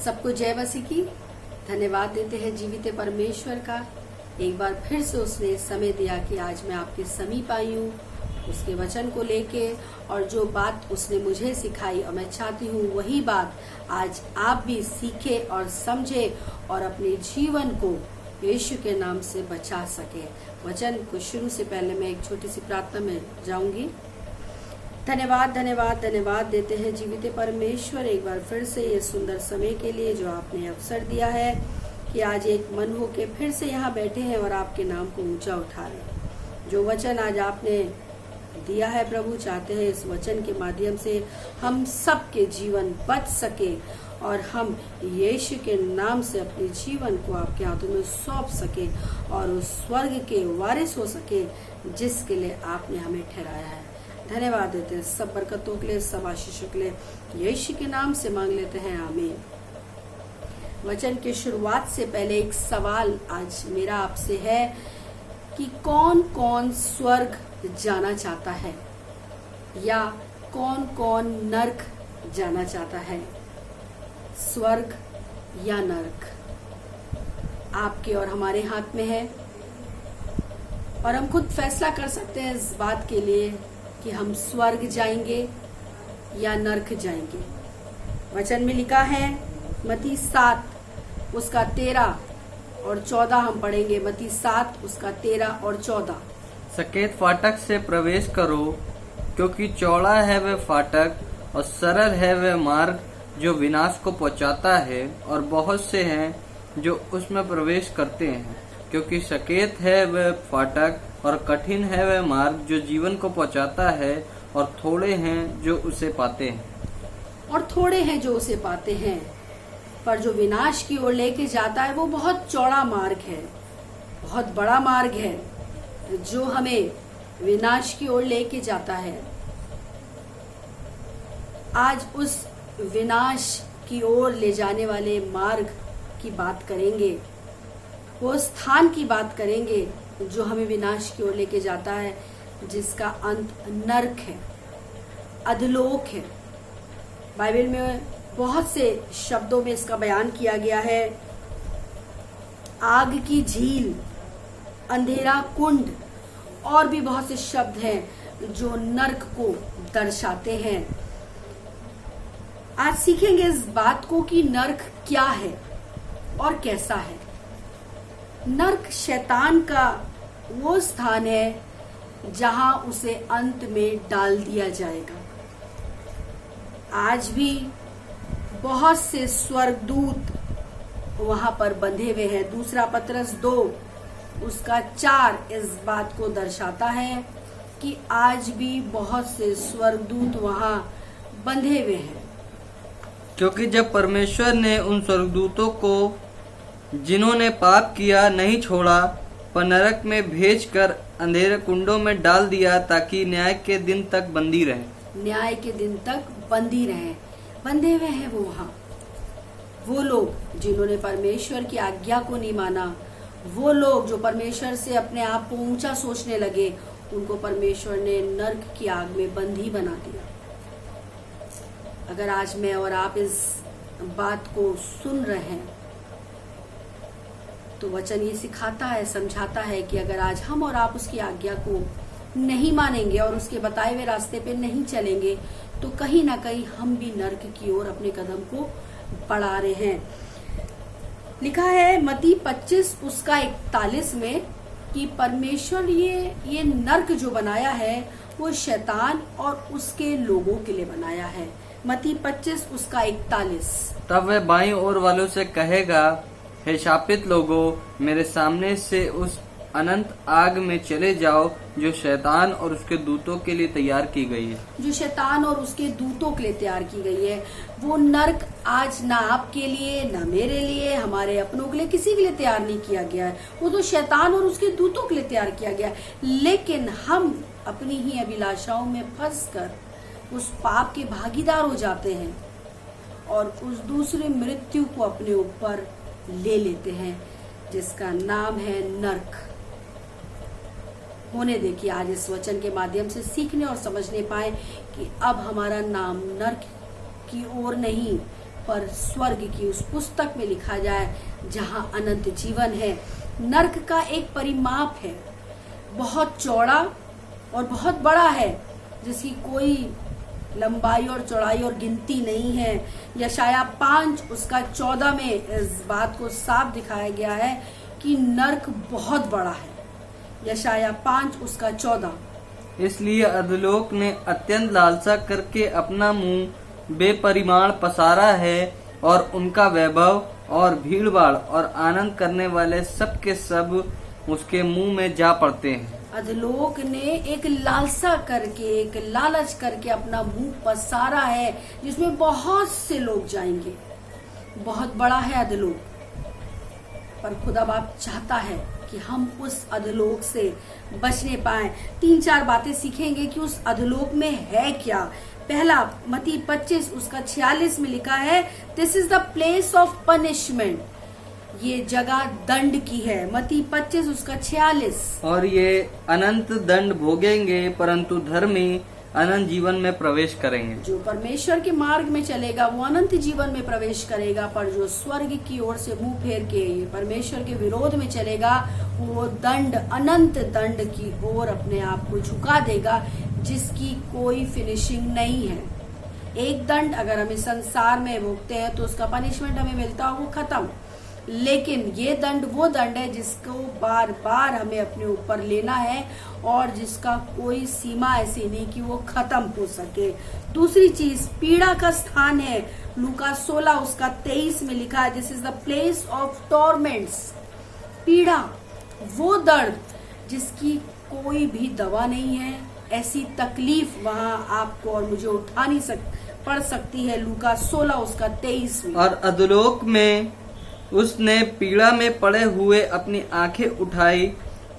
सबको जय मसीह की। धन्यवाद देते हैं जीवित परमेश्वर का। एक बार फिर से उसने समय दिया कि आज मैं आपके समीप आई हूँ उसके वचन को लेके, और जो बात उसने मुझे सिखाई और मैं चाहती हूँ वही बात आज आप भी सीखे और समझे और अपने जीवन को यीशु के नाम से बचा सके। वचन को शुरू से पहले मैं एक छोटी सी प्रार्थना में जाऊंगी। धन्यवाद धन्यवाद धन्यवाद देते हैं जीवित परमेश्वर एक बार फिर से ये सुंदर समय के लिए जो आपने अवसर दिया है कि आज एक मन हो के फिर से यहाँ बैठे हैं और आपके नाम को ऊंचा उठा रहे हैं। जो वचन आज आपने दिया है प्रभु, चाहते हैं इस वचन के माध्यम से हम सबके जीवन बच सके और हम यीशु के नाम से अपने जीवन को आपके हाथों में सौंप सके और उस स्वर्ग के वारिस हो सके जिसके लिए आपने हमें ठहराया है। धन्यवाद देते हैं सब बरकतों के लिए, सब आशीषों के लिए यीशु के नाम से मांग लेते हैं, आमीन। वचन की शुरुआत से पहले एक सवाल आज मेरा आपसे है कि कौन कौन स्वर्ग जाना चाहता है या कौन कौन नरक जाना चाहता है। स्वर्ग या नरक आपके और हमारे हाथ में है और हम खुद फैसला कर सकते हैं इस बात के लिए कि हम स्वर्ग जाएंगे या नरक जाएंगे। वचन में लिखा है मत्ती 7 उसका 13 और 14 हम पढ़ेंगे। मत्ती 7 उसका 13 और 14। सकेत फाटक से प्रवेश करो, क्योंकि चौड़ा है वह फाटक और सरल है वह मार्ग जो विनाश को पहुंचाता है, और बहुत से हैं जो उसमें प्रवेश करते हैं। क्योंकि सकेत है वह फाटक और कठिन है वह मार्ग जो जीवन को पहुंचाता है, और थोड़े हैं जो उसे पाते हैं। पर जो विनाश की ओर लेके जाता है वो बहुत चौड़ा मार्ग है, बहुत बड़ा मार्ग है जो हमें विनाश की ओर लेके जाता है। आज उस विनाश की ओर ले जाने वाले मार्ग की बात करेंगे, वो स्थान की बात करेंगे जो हमें विनाश की ओर लेके जाता है, जिसका अंत नरक है, अधलोक है। बाइबल में बहुत से शब्दों में इसका बयान किया गया है। आग की झील, अंधेरा कुंड और भी बहुत से शब्द हैं जो नरक को दर्शाते हैं। आज सीखेंगे इस बात को कि नरक क्या है और कैसा है। नरक शैतान का वो स्थान है जहां उसे अंत में डाल दिया जाएगा। आज भी बहुत से स्वर्गदूत वहां पर बंधे हुए हैं। दूसरा पतरस 2 उसका 4 इस बात को दर्शाता है कि आज भी बहुत से स्वर्गदूत वहां बंधे हुए हैं। क्योंकि जब परमेश्वर ने उन स्वर्गदूतों को जिन्होंने पाप किया नहीं छोड़ा, पर नरक में भेजकर अंधेरे कुंडों में डाल दिया, ताकि न्याय के दिन तक बंदी रहे। न्याय के दिन तक बंदी रहे, बंधे हुए हैं वो वहां। वो लोग जिन्होंने परमेश्वर की आज्ञा को नहीं माना, वो लोग जो परमेश्वर से अपने आप को ऊंचा सोचने लगे, उनको परमेश्वर ने नरक की आग में बंदी बना दिया। अगर आज मैं और आप इस बात को सुन रहे हैं तो वचन ये सिखाता है, समझाता है कि अगर आज हम और आप उसकी आज्ञा को नहीं मानेंगे और उसके बताए हुए रास्ते पे नहीं चलेंगे तो कहीं ना कहीं हम भी नरक की ओर अपने कदम को बढ़ा रहे हैं। लिखा है मत्ती 25 उसका 41 में कि परमेश्वर ये नरक जो बनाया है वो शैतान और उसके लोगों के लिए बनाया है। मत्ती 25 उसका 41। तब वह बाईं ओर वालों से कहेगा, हे शापित लोगों, मेरे सामने से उस अनंत आग में चले जाओ जो शैतान और उसके दूतों के लिए तैयार की गई है। जो शैतान और उसके दूतों के लिए तैयार की गई है। वो नरक आज ना आपके लिए, ना मेरे लिए, हमारे अपनों के लिए, किसी के लिए तैयार नहीं किया गया है। वो तो शैतान और उसके दूतों के लिए तैयार किया गया है। लेकिन हम अपनी ही अभिलाषाओं में फंसकर उस पाप के भागीदार हो जाते हैं और उस दूसरे मृत्यु को अपने ऊपर ले लेते हैं, जिसका नाम है नरक। होने दे कि आज इस वचन के माध्यम से सीखने और समझने पाए कि अब हमारा नाम नरक की ओर नहीं पर स्वर्ग की उस पुस्तक में लिखा जाए जहां अनंत जीवन है। नर्क का एक परिमाप है, बहुत चौड़ा और बहुत बड़ा है, जिसकी कोई लंबाई और चौड़ाई और गिनती नहीं है। यशाया 5 उसका 14 में इस बात को साफ दिखाया गया है कि नर्क बहुत बड़ा है। यशाया 5 उसका 14। इसलिए अधोलोक ने अत्यंत लालसा करके अपना मुंह बेपरिमाण पसारा है, और उनका वैभव और भीड़भाड़ और आनंद करने वाले सब के सब उसके मुंह में जा पड़ते हैं। अधलोक ने एक लालसा करके, एक लालच करके अपना मुंह पसारा है, जिसमें बहुत से लोग जाएंगे। बहुत बड़ा है अधलोक, पर खुदा बाप चाहता है कि हम उस अधलोक से बचने पाएं। 3-4 बातें सीखेंगे कि उस अधलोक में है क्या। पहला, मत्ती 25 उसका 46 में लिखा है, this is the place of punishment. ये जगह दंड की है। मत्ती 25 उसका 46। और ये अनंत दंड भोगेंगे, परंतु धर्मी अनंत जीवन में प्रवेश करेंगे। जो परमेश्वर के मार्ग में चलेगा वो अनंत जीवन में प्रवेश करेगा, पर जो स्वर्ग की ओर से मुंह फेर के ये परमेश्वर के विरोध में चलेगा वो दंड, अनंत दंड की ओर अपने आप को झुका देगा, जिसकी कोई फिनिशिंग नहीं है। एक दंड अगर हम इस संसार में भोगते हैं तो उसका पनिशमेंट हमें मिलता हो वो खत्म, लेकिन ये दंड वो दंड है जिसको बार बार हमें अपने ऊपर लेना है और जिसका कोई सीमा ऐसी नहीं कि वो खत्म हो सके। दूसरी चीज, पीड़ा का स्थान है। लूका 16 उसका 23 में लिखा है, this is the place of torments. पीड़ा, वो दर्द जिसकी कोई भी दवा नहीं है, ऐसी तकलीफ वहां आपको और मुझे उठानी पड़ सकती है। लूका 16 उसका 23 में। और अधोलोक में उसने पीड़ा में पड़े हुए अपनी आंखें उठाई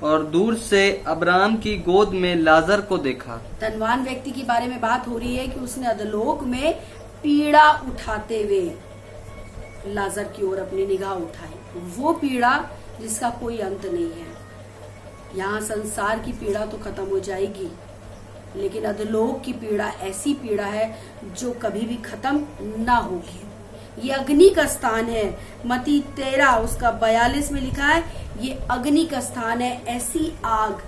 और दूर से अब्राहम की गोद में लाजर को देखा। धनवान व्यक्ति के बारे में बात हो रही है कि उसने अधोलोक में पीड़ा उठाते हुए लाजर की ओर अपनी निगाह उठाई। वो पीड़ा जिसका कोई अंत नहीं है। यहाँ संसार की पीड़ा तो खत्म हो जाएगी, लेकिन अधोलोक की पीड़ा ऐसी पीड़ा है जो कभी भी खत्म ना होगी। ये अग्नि का स्थान है। मत्ती 13 उसका 42 में लिखा है, ये अग्नि का स्थान है। ऐसी आग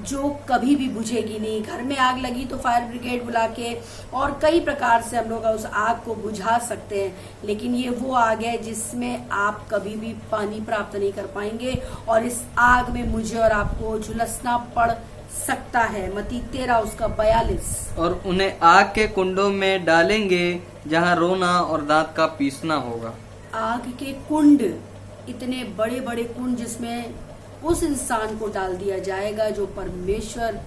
जो कभी भी बुझेगी नहीं। घर में आग लगी तो फायर ब्रिगेड बुला के और कई प्रकार से हम लोग उस आग को बुझा सकते हैं, लेकिन ये वो आग है जिसमें आप कभी भी पानी प्राप्त नहीं कर पाएंगे, और इस आग में मुझे और आपको झुलसना पड़ सकता है। मत्ती 13 उसका 42। और उन्हें आग के कुंडों में डालेंगे जहां रोना और दांत का पीसना होगा। आग के कुंड, इतने बड़े बड़े कुंड जिसमें उस इंसान को डाल दिया जाएगा जो परमेश्वर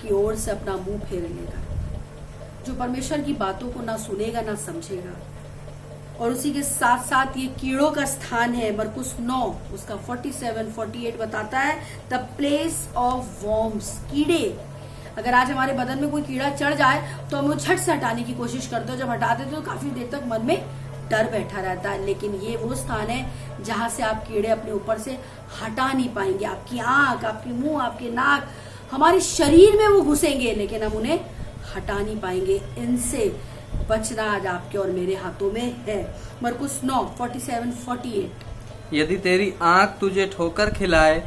की ओर से अपना मुंह फेर लेगा, जो परमेश्वर की बातों को ना सुनेगा ना समझेगा। और उसी के साथ साथ ये कीड़ों का स्थान है। मरकुस 9 उसका 47-48 बताता है, द प्लेस ऑफ वॉर्म्स। कीड़े, अगर आज हमारे बदन में कोई कीड़ा चढ़ जाए तो हम वो झट से हटाने की कोशिश करते हो। जब हटाते तो काफी देर तक मन में डर बैठा रहता है, लेकिन ये वो स्थान है जहां से आप कीड़े अपने ऊपर से हटा नहीं पाएंगे। आपकी आंख, आपकी मुंह, आपके नाक, हमारे शरीर में वो घुसेंगे, लेकिन हम उन्हें हटा नहीं पाएंगे। इनसे बचना आज आपके और मेरे हाथों में है। मरकुस 9 47-48। यदि तेरी आंख तुझे ठोकर खिलाए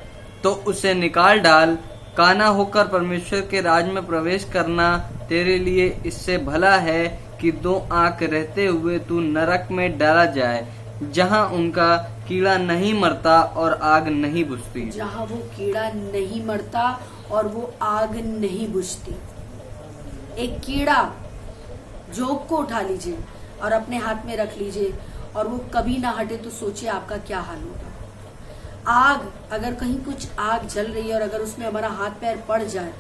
तो उसे निकाल डाल। काना होकर परमेश्वर के राज में प्रवेश करना तेरे लिए इससे भला है कि 2 आंख रहते हुए तू नरक में डाला जाए, जहां उनका कीड़ा नहीं मरता और आग नहीं बुझती। जहां वो कीड़ा नहीं मरता और वो आग नहीं बुझती। एक कीड़ा, जोक को उठा लीजिए और अपने हाथ में रख लीजिए और वो कभी ना हटे, तो सोचिए आपका क्या हाल होगा। आग, अगर कहीं कुछ आग जल रही है और अगर उसमें हमारा हाथ पैर पड़ जाए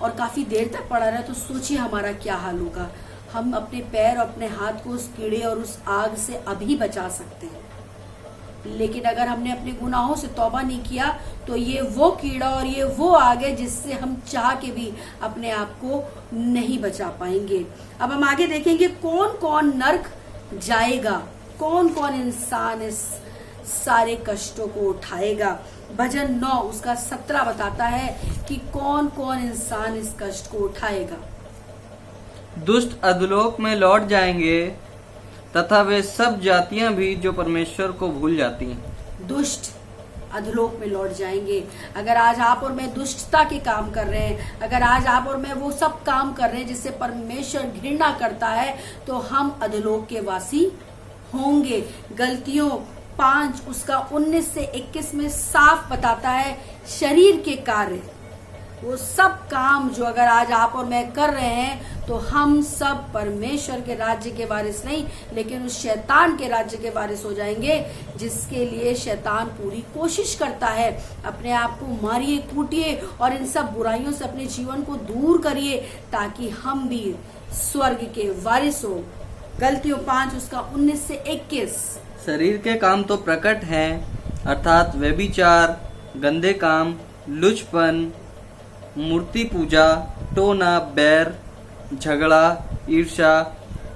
और काफी देर तक पड़ा रहे, तो सोचिए हमारा क्या हाल होगा। हम अपने पैर और अपने हाथ को उस कीड़े और उस आग से अभी बचा सकते हैं, लेकिन अगर हमने अपने गुनाहों से तौबा नहीं किया तो ये वो कीड़ा और ये वो आग है जिससे हम चाह के भी अपने आप को नहीं बचा पाएंगे। अब हम आगे देखेंगे कौन कौन नर्क जाएगा, कौन कौन इंसान इस सारे कष्टों को उठाएगा। भजन 9 उसका 17 बताता है कि कौन कौन इंसान इस कष्ट को उठाएगा। दुष्ट अधोलोक में लौट जाएंगे, तथा वे सब जातियां भी जो परमेश्वर को भूल जाती हैं। दुष्ट अधलोक में लौट जाएंगे। अगर आज आप और मैं दुष्टता के काम कर रहे हैं, अगर आज आप और मैं वो सब काम कर रहे हैं जिससे परमेश्वर घृणा करता है, तो हम अधलोक के वासी होंगे। गलतियों 5 उसका 19 से 21 में साफ बताता है शरीर के कार्य, वो सब काम जो अगर आज आप और मैं कर रहे हैं, तो हम सब परमेश्वर के राज्य के वारिस नहीं, लेकिन उस शैतान के राज्य के वारिस हो जाएंगे, जिसके लिए शैतान पूरी कोशिश करता है। अपने आप को मारिए, कूटिए और इन सब बुराइयों से अपने जीवन को दूर करिए, ताकि हम भी स्वर्ग के वारिस हो। गलतियों 5 उसका 19 से 21। शरीर के काम तो प्रकट हैं, अर्थात व्यभिचार, गंदे काम, लुचपन, मूर्ति पूजा, टोना, बैर, झगड़ा, ईर्ष्या,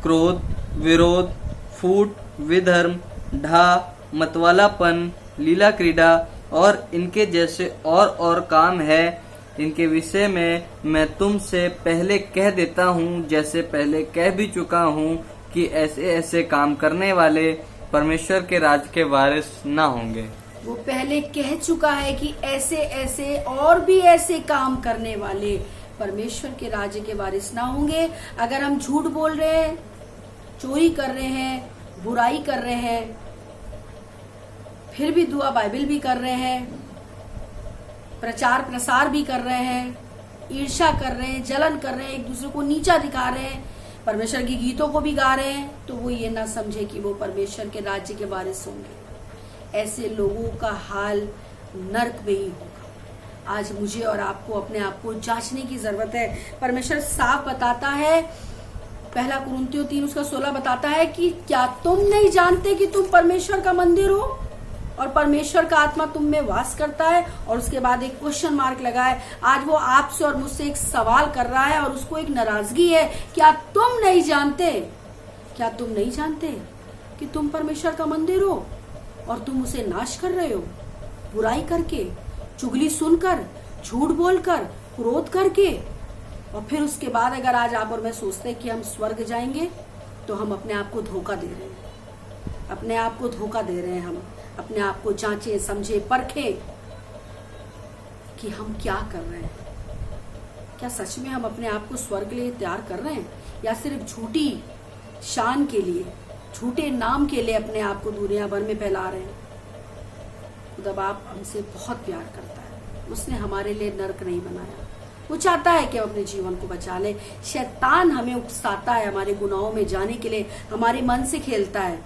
क्रोध, विरोध, फूट, विधर्म, ढा, मतवालापन, लीला क्रीड़ा और इनके जैसे और काम है। इनके विषय में मैं तुमसे पहले कह देता हूँ, जैसे पहले कह भी चुका हूँ, कि ऐसे ऐसे काम करने वाले परमेश्वर के राज्य के वारिस न होंगे। वो पहले कह चुका है कि ऐसे ऐसे और भी ऐसे काम करने वाले परमेश्वर के राज्य के वारिस ना होंगे। अगर हम झूठ बोल रहे हैं, चोरी कर रहे हैं, बुराई कर रहे हैं, फिर भी दुआ बाइबल भी कर रहे हैं, प्रचार प्रसार भी कर रहे हैं, ईर्ष्या कर रहे हैं, जलन कर रहे हैं, एक दूसरे को नीचा दिखा रहे हैं, परमेश्वर की गीतों को भी गा रहे हैं, तो वो ये ना समझे कि वो परमेश्वर के राज्य के वारिस होंगे। ऐसे लोगों का हाल नरक में ही होगा। आज मुझे और आपको अपने आप को जांचने की जरूरत है। परमेश्वर साफ बताता है, 1 कुरिन्थियों 3 उसका 16 बताता है कि क्या तुम नहीं जानते कि तुम परमेश्वर का मंदिर हो और परमेश्वर का आत्मा तुम में वास करता है। और उसके बाद एक क्वेश्चन मार्क लगा है। आज वो आपसे और मुझसे एक सवाल कर रहा है और उसको एक नाराजगी है। क्या तुम नहीं जानते, क्या तुम नहीं जानते कि तुम परमेश्वर का मंदिर हो और तुम उसे नाश कर रहे हो, बुराई करके, चुगली सुनकर, झूठ बोलकर, क्रोध करके। और फिर उसके बाद अगर आज आप और मैं सोचते हैं कि हम स्वर्ग जाएंगे, तो हम अपने आप को धोखा दे रहे हैं। अपने आप को धोखा दे रहे हैं। हम अपने आप को जांचे, समझे, परखे कि हम क्या कर रहे हैं। क्या सच में हम अपने आप को स्वर्ग के लिए तैयार कर रहे हैं, या सिर्फ झूठी शान के लिए, झूठे नाम के लिए अपने आप को दुनिया भर में फैला रहे हैं। खुदा बाप हमसे बहुत प्यार करता है। उसने हमारे लिए नरक नहीं बनाया। वो चाहता है कि हम अपने जीवन को बचा ले। शैतान हमें उकसाता है हमारे गुनाहों में जाने के लिए, हमारे मन से खेलता है,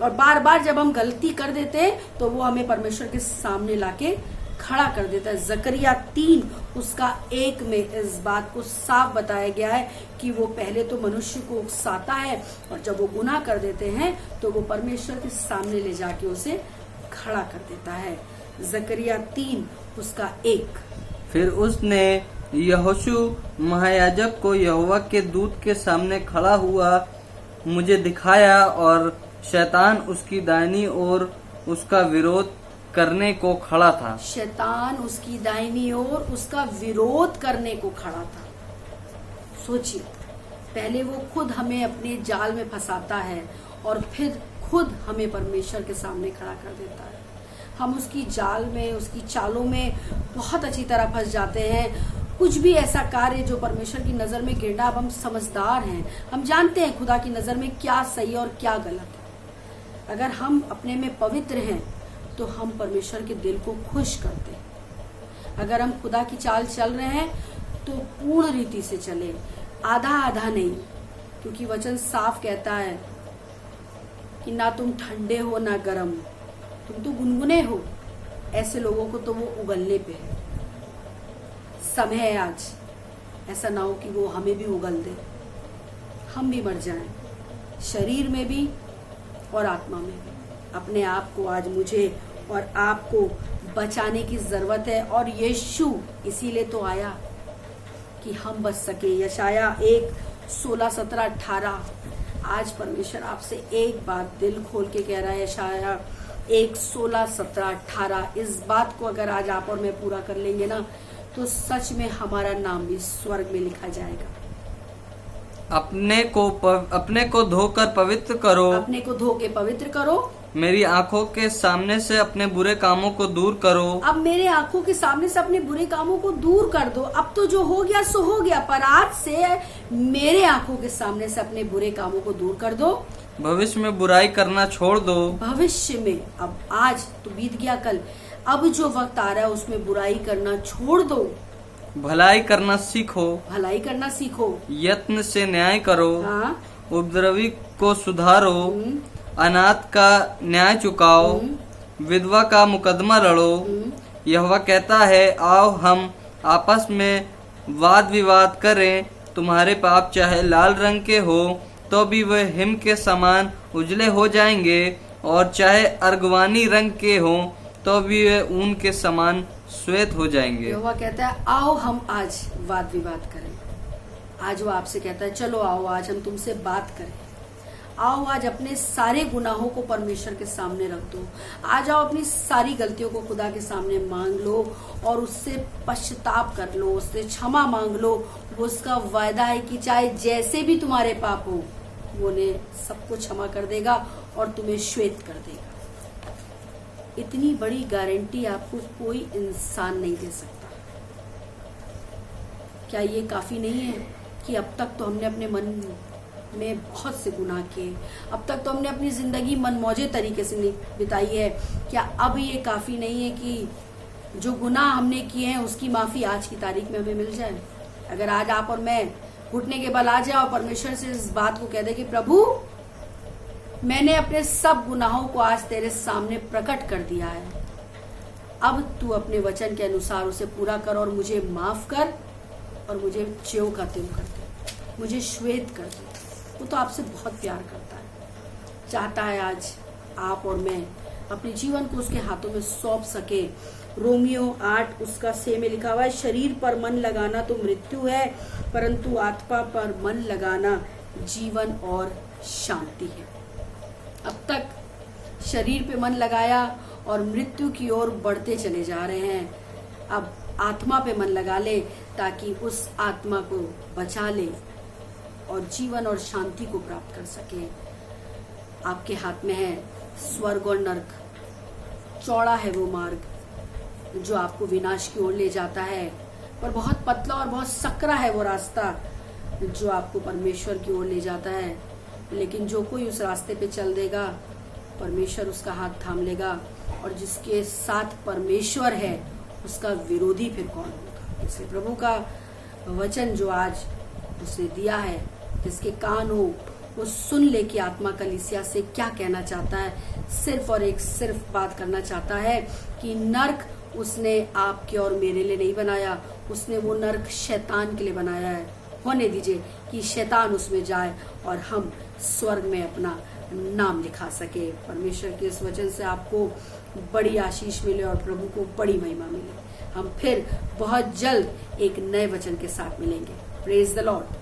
और बार बार जब हम गलती कर देते हैं तो वो हमें परमेश्वर के सामने लाके खड़ा कर देता है। जकरिया 3 उसका 1 में इस बात को साफ बताया गया है कि वो पहले तो मनुष्य को उकसाता है, और जब वो गुनाह कर देते हैं तो वो परमेश्वर के सामने ले जाके उसे खड़ा कर देता है। जकरिया 3 उसका 1। फिर उसने यहोशू महायाजक को यहोवा के दूत के सामने खड़ा हुआ मुझे दिखाया, और शैतान उसकी दाहिनी ओर उसका विरोध करने को खड़ा था। शैतान उसकी दाहिनी ओर उसका विरोध करने को खड़ा था। सोचिए, पहले वो खुद हमें अपने जाल में फंसाता है और फिर खुद हमें परमेश्वर के सामने खड़ा कर देता है। हम उसकी जाल में, उसकी चालों में बहुत अच्छी तरह फंस जाते हैं। कुछ भी ऐसा कार्य जो परमेश्वर की नजर में घृणा, अब हम समझदार हैं, हम जानते हैं खुदा की नजर में क्या सही और क्या गलत है। अगर हम अपने में पवित्र हैं तो हम परमेश्वर के दिल को खुश करते हैं। अगर हम खुदा की चाल चल रहे हैं तो पूर्ण रीति से चले, आधा आधा नहीं, क्योंकि वचन साफ कहता है कि ना तुम ठंडे हो ना गर्म, तुम तो गुनगुने हो। ऐसे लोगों को तो वो उगलने पे है। समय है आज, ऐसा ना हो कि वो हमें भी उगल दे, हम भी मर जाएं, शरीर में भी और आत्मा में भी। अपने आप को आज मुझे और आपको बचाने की जरूरत है, और यीशु इसीलिए तो आया कि हम बच सके। यशाया 1 16 17 18। आज परमेश्वर आपसे एक बात दिल खोल के कह रहा है। यशाया 1 16 17 18। इस बात को अगर आज आप और मैं पूरा कर लेंगे ना, तो सच में हमारा नाम भी स्वर्ग में लिखा जाएगा। अपने को धोकर पवित्र करो। अपने को धो के पवित्र करो। मेरी आंखों के सामने से अपने बुरे कामों को दूर करो। अब मेरे आंखों के सामने से अपने बुरे कामों को दूर कर दो। अब तो जो हो गया सो हो गया, पर आज से मेरे आंखों के सामने से अपने बुरे कामों को दूर कर दो। भविष्य में बुराई करना छोड़ दो। भविष्य में, अब आज तो बीत गया कल, अब जो वक्त आ रहा है उसमें बुराई करना छोड़ दो। भलाई करना सीखो। भलाई करना सीखो। यत्न से न्याय करो। हाँ। उपद्रवी को सुधारो। अनाथ का न्याय चुकाओ। विधवा का मुकदमा लड़ो। यहोवा कहता है, आओ हम आपस में वाद विवाद करें। तुम्हारे पाप चाहे लाल रंग के हो तो भी वह हिम के समान उजले हो जाएंगे, और चाहे अर्गवानी रंग के हो तो भी वे ऊन के समान श्वेत हो जाएंगे। यहोवा कहता है, आओ हम आज वाद विवाद करें। आज वो आपसे कहता है, चलो आओ आज हम तुमसे बात करें। आओ आज अपने सारे गुनाहों को परमेश्वर के सामने रख दो। आ जाओ, अपनी सारी गलतियों को खुदा के सामने मांग लो और उससे पश्चाताप कर लो, उससे क्षमा मांग लो। वो उसका वायदा है कि चाहे जैसे भी तुम्हारे पाप हो वो ने सबको क्षमा कर देगा और तुम्हें श्वेत कर देगा। इतनी बड़ी गारंटी आपको कोई इंसान नहीं दे सकता। क्या ये काफी नहीं है कि अब तक तो हमने अपने मन में बहुत से गुनाह किए, अब तक तो हमने अपनी जिंदगी मनमौजे तरीके से बिताई है। क्या अब ये काफी नहीं है कि जो गुनाह हमने किए हैं उसकी माफी आज की तारीख में हमें मिल जाए? अगर आज आप और मैं घुटने के बल आ जाए और परमेश्वर से इस बात को कह दे कि प्रभु, मैंने अपने सब गुनाहों को आज तेरे सामने प्रकट कर दिया है, अब तू अपने वचन के अनुसार उसे पूरा कर और मुझे माफ कर और मुझे ज्यों का त्यों कर दे, मुझे श्वेत कर दे। वो तो आपसे बहुत प्यार करता है, चाहता है आज आप और मैं अपने जीवन को उसके हाथों में सौंप सके। रोमियो 8 उसका 6 में लिखा हुआ है, शरीर पर मन लगाना तो मृत्यु है, परंतु आत्मा पर मन लगाना जीवन और शांति है। अब तक शरीर पे मन लगाया और मृत्यु की ओर बढ़ते चले जा रहे हैं। अब आत्मा पे मन लगा ले ताकि उस आत्मा को बचा ले और जीवन और शांति को प्राप्त कर सके। आपके हाथ में है स्वर्ग और नरक। चौड़ा है वो मार्ग जो आपको विनाश की ओर ले जाता है, पर बहुत पतला और बहुत सकरा है वो रास्ता जो आपको परमेश्वर की ओर ले जाता है। लेकिन जो कोई उस रास्ते पे चल देगा, परमेश्वर उसका हाथ थाम लेगा, और जिसके साथ परमेश्वर है उसका विरोधी फिर कौन होगा। इसलिए प्रभु का वचन जो आज उसने दिया है, जिसके कान हो वो सुन ले कि आत्मा कलीसिया से क्या कहना चाहता है। सिर्फ और एक सिर्फ बात करना चाहता है कि नर्क उसने आपके और मेरे लिए नहीं बनाया, उसने वो नर्क शैतान के लिए बनाया है। होने दीजिए कि शैतान उसमें जाए और हम स्वर्ग में अपना नाम लिखा सके। परमेश्वर के इस वचन से आपको बड़ी आशीष मिले और प्रभु को बड़ी महिमा मिले। हम फिर बहुत जल्द एक नए वचन के साथ मिलेंगे। Praise the Lord.